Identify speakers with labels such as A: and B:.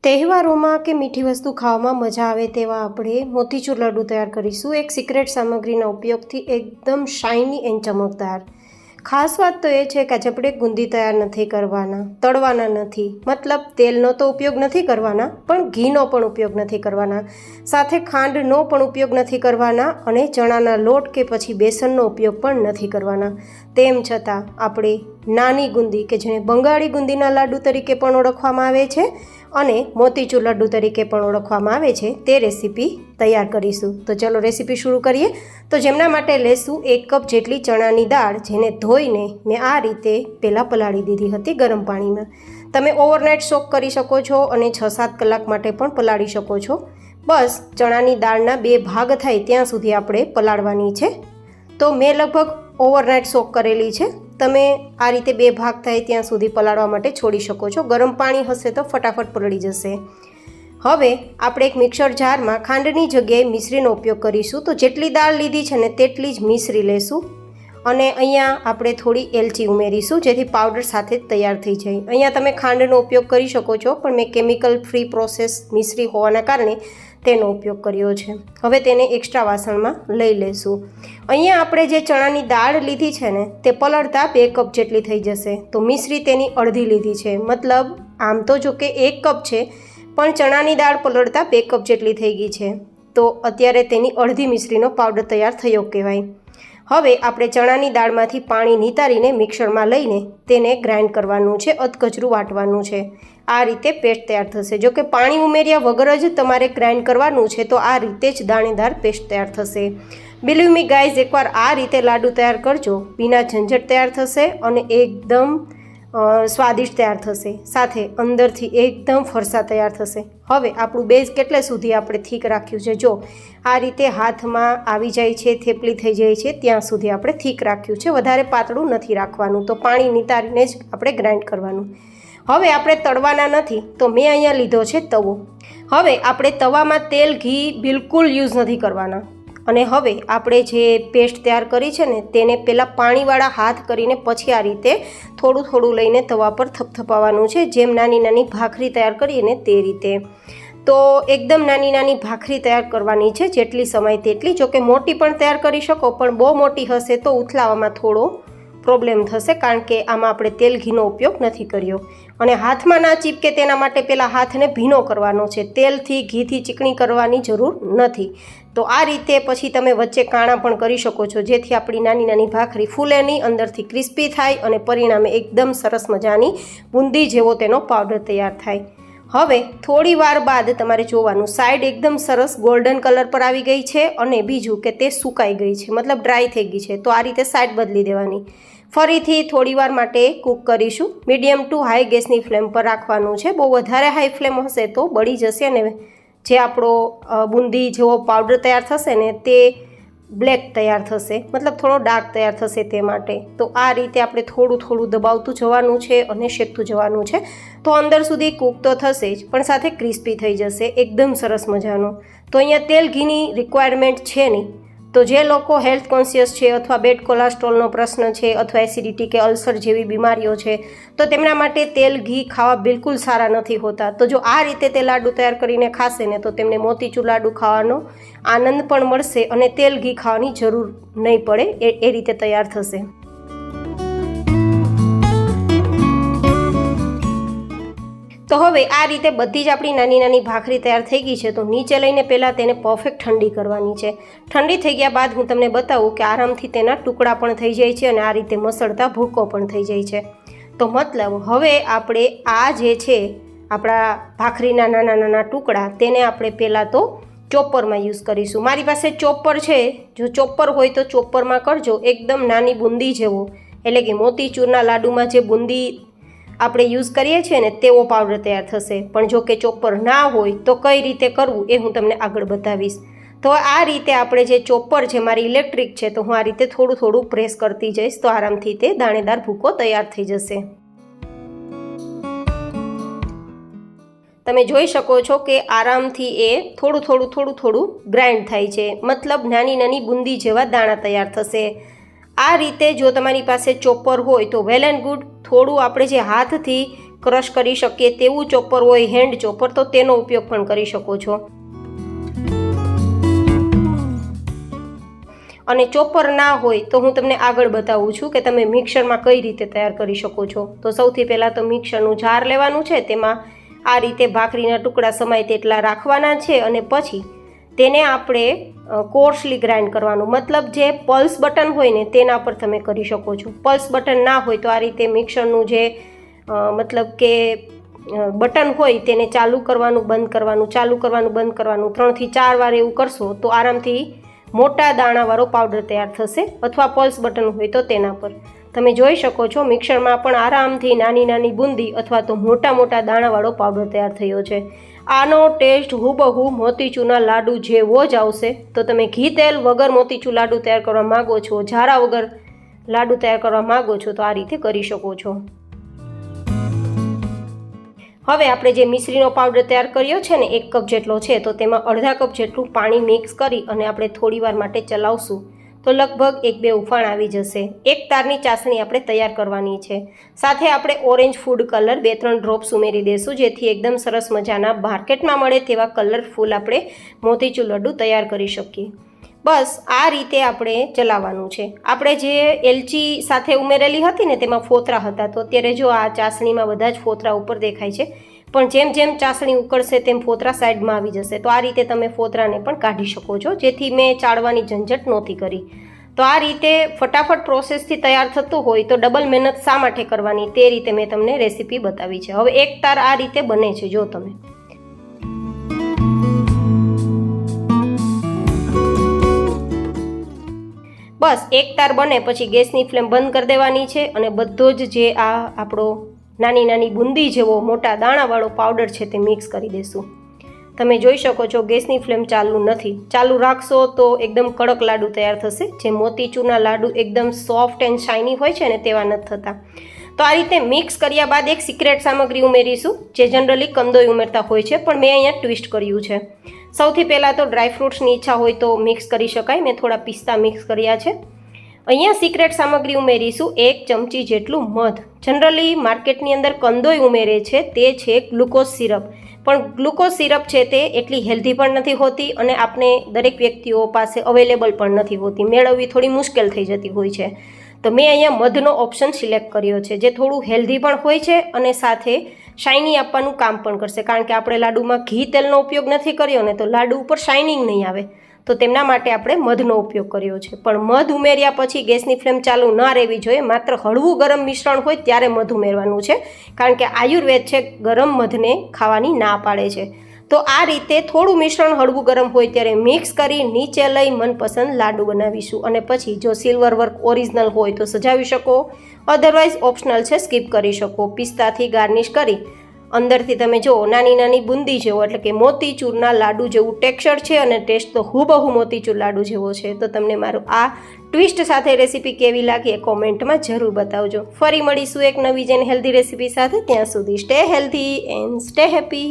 A: તહેવારોમાં કે મીઠી વસ્તુ ખાવામાં મજા આવે તેવા આપણે મોતીચૂર લડ્ડુ તૈયાર કરીશું એક સિક્રેટ સામગ્રીના ઉપયોગથી એકદમ શાઇની એન્ડ ચમકદાર। ખાસ વાત તો એ છે કે આજે આપણે ગુંદી તૈયાર નથી કરવાના, તળવાના નથી, મતલબ તેલનો તો ઉપયોગ નથી કરવાના, પણ ઘીનો પણ ઉપયોગ નથી કરવાના, સાથે ખાંડનો પણ ઉપયોગ નથી કરવાના અને ચણાના લોટ કે પછી બેસનનો ઉપયોગ પણ નથી કરવાના। તેમ છતાં આપણે નાની ગુંદી કે જેને બંગાળી ગુંદીના લાડુ તરીકે પણ ઓળખવામાં આવે છે અને મોતીચૂર લડ્ડુ તરીકે પણ ઓળખવામાં આવે છે તે રેસીપી તૈયાર કરીશું। તો ચલો રેસીપી શરૂ કરીએ। તો જેમના માટે લેશું 1 કપ જેટલી ચણાની દાળ, જેને ધોઈને મેં આ રીતે પહેલાં પલાળી દીધી હતી ગરમ પાણીમાં। તમે ઓવરનાઇટ સોક કરી શકો છો અને 6-7 કલાક માટે પણ પલાળી શકો છો। બસ ચણાની દાળના 2 ભાગ થાય ત્યાં સુધી આપણે પલાળવાની છે। તો મેં લગભગ ઓવરનાઇટ સોક કરેલી છે। તમે આ રીતે 2 ભાગ થાય ત્યાં સુધી પલાળવા માટે છોડી શકો છો। ગરમ પાણી હશે તો ફટાફટ પલળી જશે। હવે આપણે એક મિક્સર જારમાં ખાંડની જગ્યાએ મિશ્રીનો ઉપયોગ કરીશું। તો જેટલી દાળ લીધી છે ને તેટલી જ મિશ્રી લેશું અને અહીંયા આપણે થોડી એલચી ઉમેરીશું જેથી પાવડર સાથે જ તૈયાર થઈ જાય। અહીંયા તમે ખાંડનો ઉપયોગ કરી શકો છો, પણ મેં કેમિકલ ફ્રી પ્રોસેસ મિશ્રી હોવાના કારણે તેનો ઉપયોગ કર્યો છે। હવે તેને એક્સ્ટ્રા વાસણમાં લઈ લેશું। અહીંયા આપણે જે ચણાની દાળ લીધી છે ને તે પલળતા 2 કપ જેટલી થઈ જશે। તો મિશ્રી તેની અડધી લીધી છે, મતલબ આમ તો જો કે 1 કપ છે, પણ ચણાની દાળ પલળતા 2 કપ જેટલી થઈ ગઈ છે। તો અત્યારે તેની અડધી મિશ્રીનો પાવડર તૈયાર થયો કહેવાય। હવે આપણે ચણાની દાળમાંથી પાણી નિતારીને મિક્સરમાં લઈને તેને ગ્રાઇન્ડ કરવાનું છે, અધકચરું વાટવાનું છે। આ રીતે પેસ્ટ તૈયાર થશે। જો કે પાણી ઉમેર્યા વગર જ તમારે ગ્રાઇન્ડ કરવાનું છે, તો આ રીતે જ દાણેદાર પેસ્ટ તૈયાર થશે। બિલીવ મી ગાઈઝ, એકવાર આ રીતે લાડુ તૈયાર કરજો, બીના ઝંઝટ તૈયાર થશે અને એકદમ સ્વાદિષ્ટ તૈયાર થશે, સાથે અંદરથી એકદમ ફરસા તૈયાર થશે। હવે આપણું બેઝ કેટલે સુધી આપણે થીક રાખ્યું છે, જો આ રીતે હાથમાં આવી જાય છે, થેપલી થઈ જાય છે ત્યાં સુધી આપણે થીક રાખ્યું છે, વધારે પાતળું નથી રાખવાનું। તો પાણી નિતારીને જ આપણે ગ્રાઇન્ડ કરવાનું। હવે આપણે તળવાના નથી, તો મેં અહીંયા લીધો છે તવો। હવે આપણે તવામાં તેલ ઘી બિલકુલ યુઝ નથી કરવાના અને હવે આપણે જે પેસ્ટ તૈયાર કરી છે ને તેને પહેલાં પાણીવાળા હાથ કરીને પછી આ રીતે થોડું થોડું લઈને તવા પર થપથપાવવાનું છે, જેમ નાની નાની ભાખરી તૈયાર કરીએ ને તે રીતે। તો એકદમ નાની નાની ભાખરી તૈયાર કરવાની છે, જેટલી સમાય તેટલી। જોકે મોટી પણ તૈયાર કરી શકો, પણ બહુ મોટી હશે તો ઉથલાવામાં થોડો પ્રોબ્લેમ થશે, કારણ કે આમાં આપણે તેલ ઘીનો ઉપયોગ નથી કર્યો અને હાથમાં ના ચીપકે તેના માટે પહેલાં હાથને ભીનો કરવાનો છે, તેલથી ઘીથી ચીકણી કરવાની જરૂર નથી। તો આ રીતે પછી તમે વચ્ચે કાણા પણ કરી શકો છો, જેથી આપણી નાની નાની ભાખરી ફૂલે નહીં, અંદરથી ક્રિસ્પી થાય અને પરિણામે એકદમ સરસ મજાની બુંદી જેવો તેનો પાવડર તૈયાર થાય। હવે થોડી વાર બાદ તમારે જોવાનું, સાઈડ એકદમ સરસ ગોલ્ડન કલર પર આવી ગઈ છે અને બીજું કે તે સુકાઈ ગઈ છે, મતલબ ડ્રાય થઈ ગઈ છે। તો આ રીતે સાઈડ બદલી દેવાની। ફરીથી થોડી વાર માટે કૂક કરીશું। મીડિયમ ટુ હાઈ ગેસની ફ્લેમ પર રાખવાનું છે। બહુ વધારે હાઈ ફ્લેમ હશે તો બળી જશે ને જે આપણો બુંદી જેવો પાવડર તૈયાર થશે ને તે બ્લેક તૈયાર થશે, મતલબ થોડો ડાર્ક તૈયાર થશે તે માટે। તો આ રીતે આપણે થોડું થોડું દબાવતું જવાનું છે અને શેકતું જવાનું છે, તો અંદર સુધી કૂક તો થશે જ, પણ સાથે ક્રિસ્પી થઈ જશે એકદમ સરસ મજાનું। તો અહીંયા તેલ ઘીની રિક્વાયરમેન્ટ છે નહીં। તો જે લોકો હેલ્થ કોન્શિયસ છે અથવા બેડ કોલેસ્ટ્રોલનો પ્રશ્ન છે અથવા એસિડિટી કે અલ્સર જેવી બીમારીઓ છે, તો તેમના માટે તેલ ઘી ખાવા બિલકુલ સારા નથી હોતા। તો જો આ રીતે તે લાડુ તૈયાર કરીને ખાશે ને તો તેમને મોતીચૂર લાડુ ખાવાનો આનંદ પણ મળશે અને તેલ ઘી ખાવાની જરૂર નહીં પડે, એ રીતે તૈયાર થશે। તો હવે આ રીતે બધી જ આપણી નાની નાની ભાખરી તૈયાર થઈ ગઈ છે। તો નીચે લઈને પહેલાં તેને પરફેક્ટ ઠંડી કરવાની છે। ઠંડી થઈ ગયા બાદ હું તમને બતાવું કે આરામથી તેના ટુકડા પણ થઈ જાય છે અને આ રીતે મસળતા ભૂકો પણ થઈ જાય છે। તો મતલબ હવે આપણે આ જે છે આપણા ભાખરીના નાના નાના ટુકડા, તેને આપણે પહેલાં તો ચોપરમાં યુઝ કરીશું। મારી પાસે ચોપર છે, જો ચોપર હોય તો ચોપરમાં કરજો, એકદમ નાની બુંદી જેવો, એટલે કે મોતીચૂરના લાડુમાં જે બુંદી આપણે યુઝ કરીએ છીએ ને તેવો પાવડર તૈયાર થશે। પણ જો કે ચોપર ના હોય તો કઈ રીતે કરવું એ હું તમને આગળ બતાવીશ। તો આ રીતે આપણે જે ચોપર છે, મારી ઇલેક્ટ્રિક છે, તો હું આ રીતે થોડું થોડું પ્રેસ કરતી જઈશ, તો આરામથી તે દાણેદાર ભૂકો તૈયાર થઈ જશે। તમે જોઈ શકો છો કે આરામથી એ થોડું થોડું ગ્રાઇન્ડ થાય છે, મતલબ નાની નાની બુંદી જેવા દાણા તૈયાર થશે। આ રીતે જો તમારી પાસે ચોપર હોય તો વેલ એન્ડ ગુડ। થોડું આપણે જે હાથથી ક્રશ કરી શકીએ તેવું ચોપર હોય, હેન્ડ ચોપર, તો તેનો ઉપયોગ પણ કરી શકો છો. અને ચોપર ના હોય તો હું તમને આગળ બતાવું છું કે તમે મિક્સરમાં કઈ રીતે તૈયાર કરી શકો છો. તો સૌથી પહેલાં તો મિક્સરનું જાર લેવાનું છે, તેમાં આ રીતે ભાખરીના ટુકડા સમાય તેટલા રાખવાના છે અને પછી તેને આપણે કોર્સલી ગ્રાઇન્ડ કરવાનું. મતલબ જે પલ્સ બટન હોય ને તેના પર તમે કરી શકો છો. પલ્સ બટન ના હોય તો આ રીતે મિક્સરનું જે મતલબ કે બટન હોય તેને ચાલુ કરવાનું, બંધ કરવાનું, ચાલુ કરવાનું, બંધ કરવાનું 3 થી 4 વાર એવું કરશો તો આરામથી મોટા દાણાવાળો પાવડર તૈયાર થશે. અથવા પલ્સ બટન હોય તો તેના પર તમે જોઈ શકો છો મિક્સરમાં પણ આરામથી નાની નાની બુંદી અથવા તો મોટા મોટા દાણાવાળો પાવડર તૈયાર થયો છે. આનો ટેસ્ટ હુબહુ મોતીચૂરના લાડુ જેવો જ આવશે. તો તમે ઘી તેલ વગર મોતીચૂર લાડુ તૈયાર કરવા માગો છો, ઝારા વગર લાડુ તૈયાર કરવા માગો છો તો આ રીતે કરી શકો છો. હવે આપણે જે મિશ્રીનો પાવડર તૈયાર કર્યો છે ને 1 કપ જેટલો છે, તો તેમાં અડધા કપ જેટલું પાણી મિક્સ કરી અને આપણે થોડી વાર માટે ચલાવશું તો લગભગ 1-2 ઉફાણ આવી જશે. 1 તારની ચાસણી આપણે તૈયાર કરવાની છે. સાથે આપણે ઓરેન્જ ફૂડ કલર 2-3 ડ્રોપ્સ ઉમેરી દઈશું, જેથી એકદમ સરસ મજાના માર્કેટમાં મળે તેવા કલરફુલ આપણે મોતીચૂર લડ્ડુ તૈયાર કરી શકીએ. બસ આ રીતે આપણે ચલાવવાનું છે. આપણે જે એલચી સાથે ઉમેરેલી હતી ને તેમાં ફોતરા હતા, તો અત્યારે જો આ ચાસણીમાં બધા જ ફોતરા ઉપર દેખાય છે, પણ જેમ જેમ ચાસણી ઉકળશે તેમ ફોતરા સાઈડમાં આવી જશે. તો આ રીતે તમે ફોતરાને પણ કાઢી શકો છો, જેથી મેં ચાળવાની ઝંઝટ નહોતી કરી. તો આ રીતે ફટાફટ પ્રોસેસથી તૈયાર થતું હોય તો ડબલ મહેનત શા માટે કરવાની, તે રીતે મેં તમને રેસીપી બતાવી છે. હવે 1 તાર આ રીતે બને છે. જો તમે બસ 1 તાર બને પછી ગેસની ફ્લેમ બંધ કરી દેવાની છે અને બધો જ જે આ આપણો નાની નાની બુંદી જેવો મોટા દાણાવાળો પાવડર છે તે મિક્સ કરી દઈશું. તમે જોઈ શકો છો ગેસની ફ્લેમ ચાલુ નથી. ચાલુ રાખશો તો એકદમ કડક લાડુ તૈયાર થશે. જે મોતીચૂરના લાડુ એકદમ સોફ્ટ એન્ડ શાઇની હોય છે ને તેવા નથી થતા. તો આ રીતે મિક્સ કર્યા બાદ એક સિક્રેટ સામગ્રી ઉમેરીશું, જે જનરલી કંદોઈ ઉમેરતા હોય છે, પણ મેં અહીંયા ટ્વિસ્ટ કર્યું છે. સૌથી પહેલાં તો ડ્રાયફ્રૂટ્સની ઈચ્છા હોય તો મિક્સ કરી શકાય. મેં થોડા પિસ્તા મિક્સ કર્યા છે. અહીંયા સિક્રેટ સામગ્રી ઉમેરીશું 1 ચમચી જેટલું મધ. જનરલી માર્કેટની અંદર કંદોઈ ઉમેરે છે તે છે ગ્લુકોઝ સિરપ, પણ ગ્લુકોઝ સિરપ છે તે એટલી હેલ્ધી પણ નથી હોતી અને આપણે દરેક વ્યક્તિઓ પાસે અવેલેબલ પણ નથી હોતી, મેળવવી થોડી મુશ્કેલ થઈ જતી હોય છે. તો મેં અહીંયા મધનો ઓપ્શન સિલેક્ટ કર્યો છે, જે થોડું હેલ્ધી પણ હોય છે અને સાથે શાઇની આપવાનું કામ પણ કરશે. કારણ કે આપણે લાડુમાં ઘી તેલનો ઉપયોગ નથી કર્યો ને, તો લાડુ ઉપર શાઇનિંગ નહીં આવે, તો તેમના માટે આપણે મધનો ઉપયોગ કર્યો છે. પણ મધ ઉમેર્યા પછી ગેસની ફ્લેમ ચાલુ ના રહેવી જોઈએ. માત્ર હળવું ગરમ મિશ્રણ હોય ત્યારે મધ ઉમેરવાનું છે, કારણ કે આયુર્વેદ છે ગરમ મધને ખાવાની ના પાડે છે. તો આ રીતે થોડું મિશ્રણ હળવું ગરમ હોય ત્યારે મિક્સ કરી નીચે લઈ મનપસંદ લાડુ બનાવીશું. અને પછી જો સિલ્વર વર્ક ઓરિજિનલ હોય તો સજાવી શકો, અધરવાઇઝ ઓપ્શનલ છે, સ્કીપ કરી શકો. પિસ્તાથી ગાર્નિશ કરી અંદરથી તમે જો નાની નાની બુંદી જેવો એટલે કે મોતીચૂરના લાડુ જેવું ટેક્સચર છે અને ટેસ્ટ તો હુબહુ મોતીચૂર લાડુ જેવો છે. તો તમને મારું આ ટ્વિસ્ટ સાથે રેસીપી કેવી લાગી એ કોમેન્ટમાં જરૂર બતાવજો. ફરી મળીશું એક નવી જેન હેલ્ધી રેસીપી સાથે. ત્યાં સુધી stay healthy and stay happy.